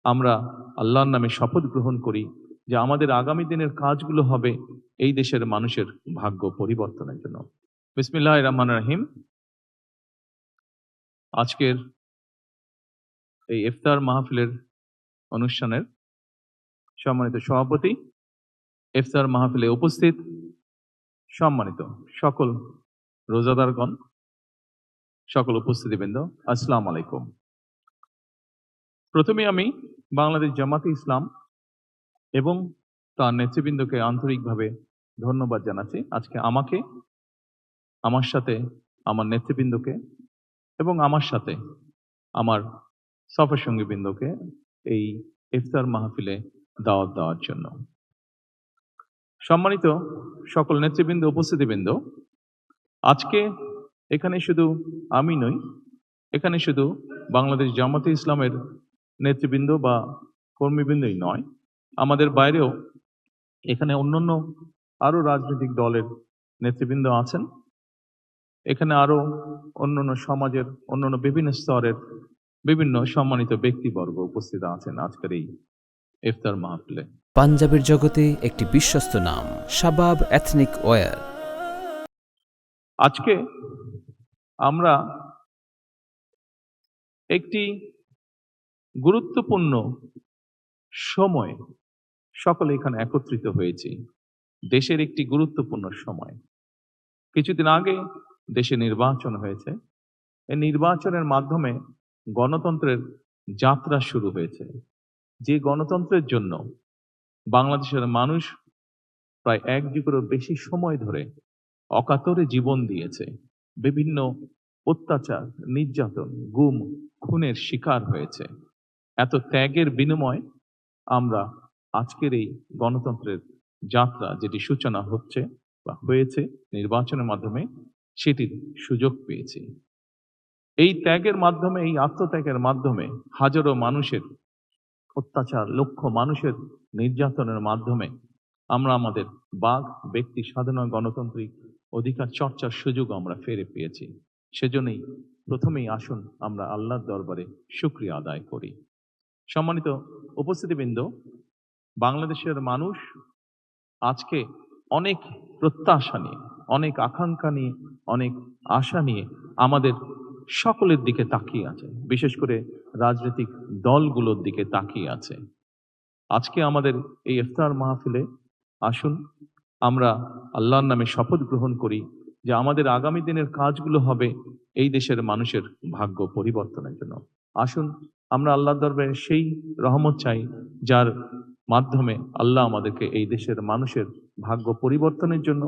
আমরা আল্লাহর নামে শপথ গ্রহণ করি যে আমাদের আগামী দিনের কাজগুলো হবে এই দেশের মানুষের ভাগ্য পরিবর্তনের জন্য। বিসমিল্লাহির রহমানির রহিম। আজকের এই ইফতার মাহফিলের অনুষ্ঠানের সম্মানিত সভাপতি, ইফতার মাহফিলে উপস্থিত সম্মানিত সকল রোজাদারগণ, সকল উপস্থিতিবৃন্দ, আসসালামু আলাইকুম। প্রথমে আমি বাংলাদেশ জামাতে ইসলাম এবং তার নেতৃবৃন্দকে আন্তরিকভাবে ধন্যবাদ জানাচ্ছি। আজকে আমাকে, আমার সাথে আমার নেতৃবৃন্দকে এবং আমার সাথে আমার সফর সঙ্গীবৃন্দকে এই ইফতার মাহফিলে দাওয়াত দেওয়ার জন্য। সম্মানিত সকল নেতৃবৃন্দ, উপস্থিতিবৃন্দ, আজকে এখানে শুধু আমি নই, এখানে শুধু বাংলাদেশ জামাতে ইসলামের নেতৃবৃন্দ বা কর্মীবৃন্দই নয়, আমাদের বাইরেও এখানে অন্যান্য আরো রাজনৈতিক দলের নেতৃবৃন্দ আছেন। এখানে আরো অন্যান্য সমাজের অন্যান্য বিভিন্ন স্তরের বিভিন্ন সম্মানিত ব্যক্তিবর্গ উপস্থিত আছেন আজকের এই ইফতার মাহফিলে। পাঞ্জাবের জগতে একটি বিশ্বস্ত নাম, শাবাব এথনিক ওয়্যার। আজকে আমরা একটি গুরুত্বপূর্ণ সময় সকলে এখানে একত্রিত হয়েছি। দেশের একটি গুরুত্বপূর্ণ সময়। কিছুদিন আগে দেশে নির্বাচন হয়েছে। এই নির্বাচনের মাধ্যমে গণতন্ত্রের যাত্রা শুরু হয়েছে। যে গণতন্ত্রের জন্য বাংলাদেশের মানুষ প্রায় 1 যুগেরও বেশি সময় ধরে অকাতরে জীবন দিয়েছে, বিভিন্ন অত্যাচার, নির্যাতন, গুম, খুনের শিকার হয়েছে। এত ত্যাগের বিনিময় আমরা আজকের এই গণতন্ত্রের যাত্রা, যেটি সূচনা হচ্ছে বা হয়েছে নির্বাচনের মাধ্যমে, সেটির সুযোগ পেয়েছি। এই ত্যাগের মাধ্যমে, এই আত্মত্যাগের মাধ্যমে হাজারো মানুষের অত্যাচার, লক্ষ মানুষের নির্যাতনের মাধ্যমে আমরা আমাদের বাক, ব্যক্তি স্বাধীন গণতান্ত্রিক অধিকার চর্চার সুযোগ আমরা ফিরে পেয়েছি। সেজন্যই প্রথমেই আসুন আমরা আল্লাহর দরবারে শুকরিয়া আদায় করি। সম্মানিত উপস্থিতিবৃন্দ, বাংলাদেশের মানুষ আজকে অনেক প্রত্যাশা নিয়ে, অনেক আকাঙ্ক্ষা নিয়ে, অনেক আশা নিয়ে আমাদের সকলের দিকে তাকিয়ে আছে, বিশেষ করে রাজনৈতিক দলগুলোর দিকে তাকিয়ে আছে। আজকে আমাদের এই ইফতার মাহফিলে আসুন আমরা আল্লাহর নামে শপথ গ্রহণ করি যে আমাদের আগামী দিনের কাজগুলো হবে এই দেশের মানুষের ভাগ্য পরিবর্তনের জন্য। আসুন আমরা আল্লাহর দরবারে সেই রহমত চাই যার মাধ্যমে আল্লাহ আমাদেরকে এই দেশের মানুষের ভাগ্য পরিবর্তনের জন্য,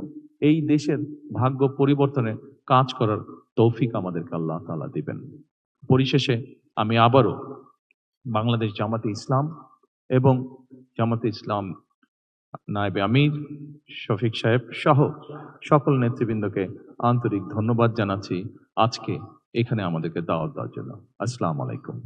এই দেশের ভাগ্য পরিবর্তনের কাজ করার তৌফিক আমাদেরকে আল্লাহ তাআলা দিবেন। পরিশেষে আমি আবারও বাংলাদেশ জামাতে ইসলাম এবং জামাতে ইসলাম নায়েবে আমির শফিক সাহেব সহ সকল নেতৃবৃন্দকে আন্তরিক ধন্যবাদ জানাচ্ছি আজকে এখানে আমাদেরকে দাওয়াত দেওয়ার জন্য। আসসালামু আলাইকুম।